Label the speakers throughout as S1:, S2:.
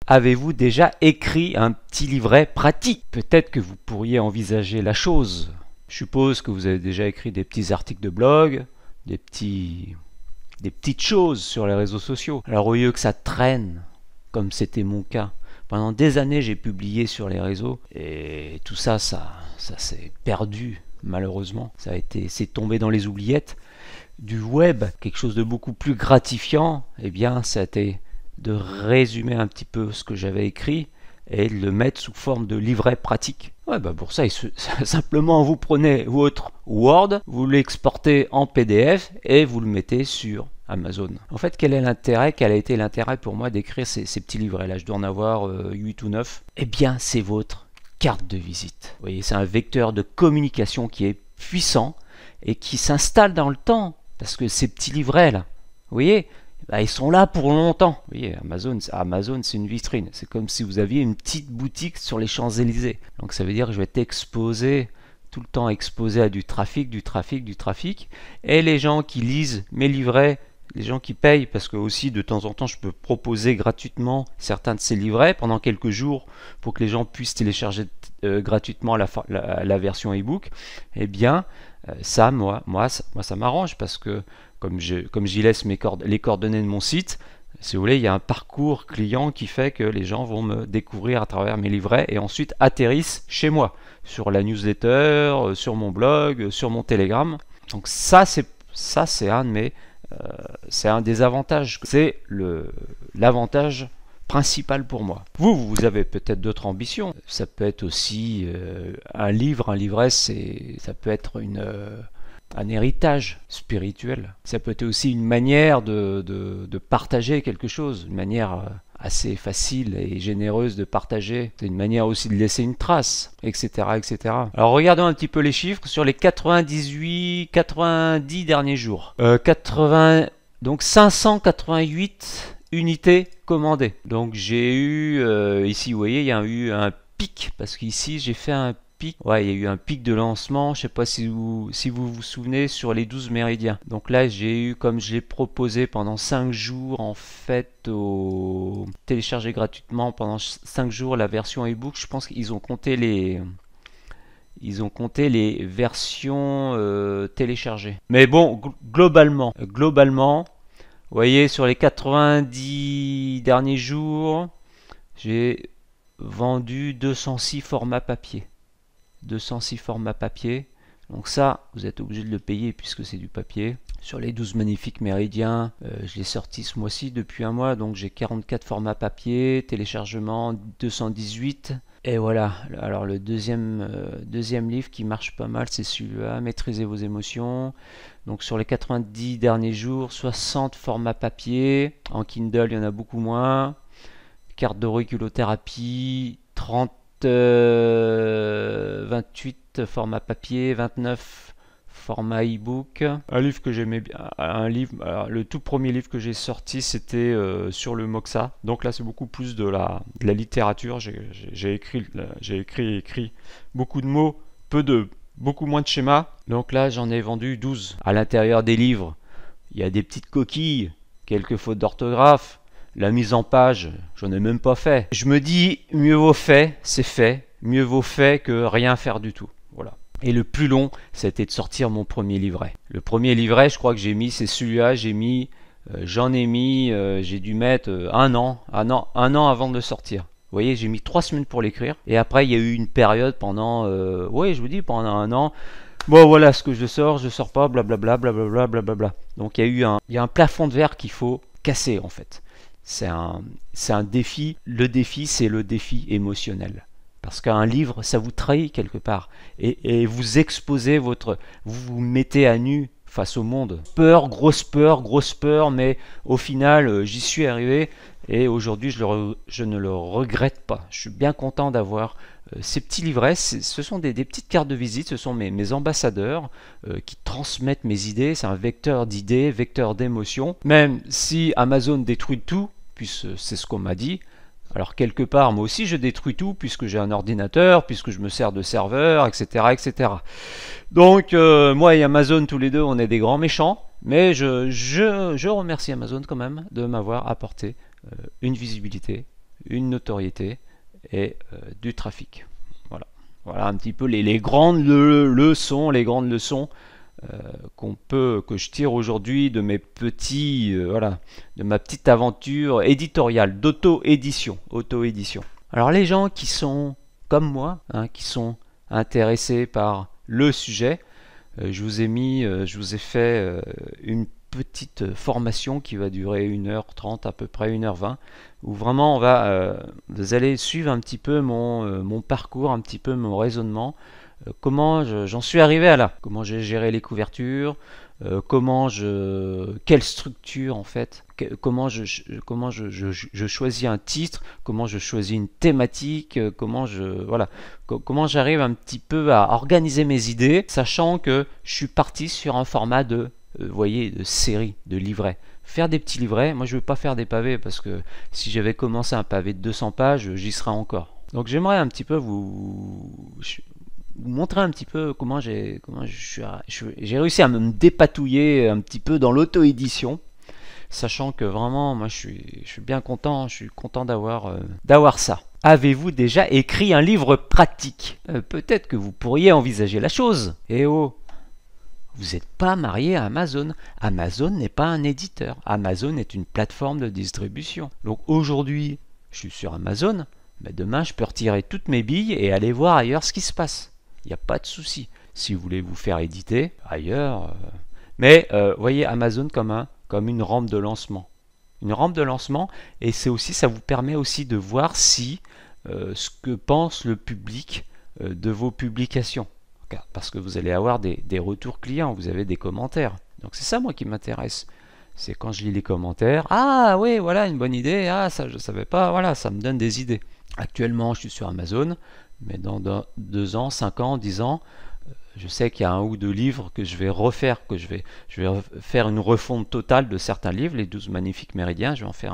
S1: Avez-vous déjà écrit un petit livret pratique? Peut-être que vous pourriez envisager la chose. Je suppose que vous avez déjà écrit des petits articles de blog, des petites choses sur les réseaux sociaux. Alors au lieu que ça traîne, comme c'était mon cas, pendant des années j'ai publié sur les réseaux et tout ça s'est perdu malheureusement. C'est tombé dans les oubliettes du web. Quelque chose de beaucoup plus gratifiant, eh bien ça a été de résumer un petit peu ce que j'avais écrit et de le mettre sous forme de livret pratique. Ouais, bah pour ça, simplement vous prenez votre Word, vous l'exportez en PDF et vous le mettez sur Amazon. En fait, quel a été l'intérêt pour moi d'écrire ces petits livrets là? Je dois en avoir 8 ou 9. Eh bien, c'est votre carte de visite. Vous voyez, c'est un vecteur de communication qui est puissant et qui s'installe dans le temps. Parce que ces petits livrets là, vous voyez, bah, ils sont là pour longtemps. Vous voyez, Amazon c'est une vitrine. C'est comme si vous aviez une petite boutique sur les Champs-Élysées. Donc ça veut dire que je vais être exposé, tout le temps exposé à du trafic. Et les gens qui lisent mes livrets, les gens qui payent, parce que aussi de temps en temps je peux proposer gratuitement certains de ces livrets pendant quelques jours pour que les gens puissent télécharger gratuitement la version e-book, eh bien ça m'arrange parce que comme j'y laisse les coordonnées de mon site, si vous voulez, il y a un parcours client qui fait que les gens vont me découvrir à travers mes livrets et ensuite atterrissent chez moi, sur la newsletter, sur mon blog, sur mon Telegram. Donc ça c'est un des avantages. C'est l'avantage principal pour moi. Vous avez peut-être d'autres ambitions. Ça peut être aussi un livret, ça peut être un héritage spirituel. Ça peut être aussi une manière de partager quelque chose, une manière assez facile et généreuse de partager. C'est une manière aussi de laisser une trace, etc., etc. Alors regardons un petit peu les chiffres sur les 90 derniers jours. Donc 588 unités commandées. Donc j'ai eu, ici vous voyez, il y a eu un pic, parce qu'ici j'ai fait un pic. Ouais, il y a eu un pic de lancement, je sais pas si vous vous souvenez, sur les 12 méridiens. Donc là j'ai eu, comme je l'ai proposé pendant 5 jours en fait, télécharger gratuitement pendant 5 jours la version ebook. Je pense qu'ils ont compté les versions téléchargées. Mais bon, globalement, vous voyez, sur les 90 derniers jours, j'ai vendu 206 formats papier. 206 formats papier. Donc ça, vous êtes obligé de le payer puisque c'est du papier. Sur les 12 magnifiques méridiens, je l'ai sorti ce mois-ci depuis un mois. Donc j'ai 44 formats papier, téléchargement 218. Et voilà, alors le deuxième livre qui marche pas mal, c'est celui-là, Maîtriser vos émotions. Donc sur les 90 derniers jours, 60 formats papier. En Kindle, il y en a beaucoup moins. Carte d'auriculothérapie, 28 formats papier, 29 formats e-book. Un livre que j'aimais bien, le tout premier livre que j'ai sorti, c'était sur le Moxa. Donc là, c'est beaucoup plus de la littérature. J'ai écrit beaucoup de mots, beaucoup moins de schémas. Donc là, j'en ai vendu 12. À l'intérieur des livres, il y a des petites coquilles, quelques fautes d'orthographe. La mise en page, j'en ai même pas fait. Je me dis, mieux vaut fait, c'est fait. Mieux vaut fait que rien faire du tout. Voilà. Et le plus long, c'était de sortir mon premier livret. Le premier livret, je crois que j'ai mis, c'est celui-là, j'ai dû mettre un an avant de le sortir. Vous voyez, j'ai mis 3 semaines pour l'écrire. Et après, il y a eu une période pendant, pendant un an. Bon, voilà ce que je sors pas, blablabla, blablabla, blablabla. Donc il y a un plafond de verre qu'il faut casser en fait. C'est un défi. Le défi, c'est le défi émotionnel. Parce qu'un livre, ça vous trahit quelque part. Et vous exposez vous vous mettez à nu face au monde. Grosse peur, mais au final, j'y suis arrivé. Et aujourd'hui, je ne le regrette pas. Je suis bien content d'avoir ces petits livrets. Ce sont des petites cartes de visite. Ce sont mes ambassadeurs qui transmettent mes idées. C'est un vecteur d'idées, vecteur d'émotions. Même si Amazon détruit tout, puisque c'est ce qu'on m'a dit. Alors quelque part, moi aussi je détruis tout puisque j'ai un ordinateur, puisque je me sers de serveur, etc. etc. Donc moi et Amazon, tous les deux, on est des grands méchants, mais je remercie Amazon quand même de m'avoir apporté une visibilité une notoriété et du trafic. Voilà. Voilà un petit peu les grandes leçons, que je tire aujourd'hui de mes petits, de ma petite aventure éditoriale, d'auto-édition. Alors les gens qui sont comme moi, hein, qui sont intéressés par le sujet, je vous ai fait une petite formation qui va durer 1h30, à peu près 1h20, où vraiment vous allez suivre un petit peu mon parcours, un petit peu mon raisonnement, comment j'en suis arrivé à là, comment j'ai géré les couvertures, quelle structure en fait, comment je choisis un titre, comment je choisis une thématique, comment j'arrive un petit peu à organiser mes idées, sachant que je suis parti sur un format de de série, de livret. Faire des petits livrets, moi je ne veux pas faire des pavés parce que si j'avais commencé un pavé de 200 pages, j'y serais encore. Donc j'aimerais un petit peu vous montrer un petit peu comment j'ai réussi à me dépatouiller un petit peu dans l'auto-édition, sachant que vraiment moi je suis bien content, je suis content d'avoir ça. Avez-vous déjà écrit un livre pratique? Peut-être que vous pourriez envisager la chose. Eh oh, vous n'êtes pas marié à Amazon. Amazon n'est pas un éditeur. Amazon est une plateforme de distribution. Donc aujourd'hui, je suis sur Amazon, mais demain je peux retirer toutes mes billes et aller voir ailleurs ce qui se passe. Il n'y a pas de souci. Si vous voulez vous faire éditer ailleurs. Mais voyez Amazon comme une rampe de lancement. Une rampe de lancement, et ça vous permet aussi de voir si ce que pense le public de vos publications. Parce que vous allez avoir des retours clients, vous avez des commentaires. Donc c'est ça moi qui m'intéresse. C'est quand je lis les commentaires, ah oui, voilà une bonne idée, ah ça je savais pas, voilà, ça me donne des idées. Actuellement je suis sur Amazon, mais dans 2 ans, 5 ans, 10 ans, je sais qu'il y a 1 ou 2 livres que je vais refaire, je vais faire une refonte totale de certains livres, les 12 magnifiques méridiens, je vais en faire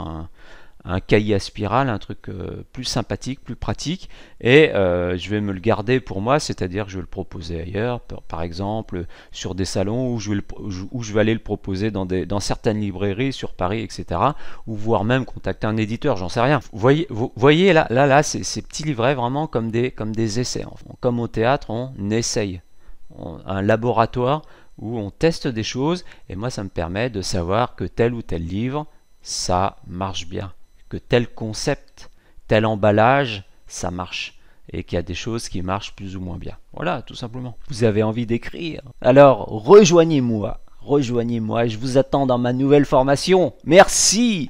S1: un cahier à spirale, un truc plus sympathique, plus pratique, et je vais me le garder pour moi, c'est-à-dire que je vais le proposer ailleurs, par exemple sur des salons où je vais aller le proposer dans certaines librairies sur Paris, etc., ou voire même contacter un éditeur, j'en sais rien. Vous voyez là ces petits livrets vraiment comme des essais. Comme au théâtre, on essaye. Un laboratoire où on teste des choses, et moi ça me permet de savoir que tel ou tel livre, ça marche bien. Que tel concept, tel emballage, ça marche. Et qu'il y a des choses qui marchent plus ou moins bien. Voilà, tout simplement. Vous avez envie d'écrire? Alors, rejoignez-moi. Je vous attends dans ma nouvelle formation. Merci!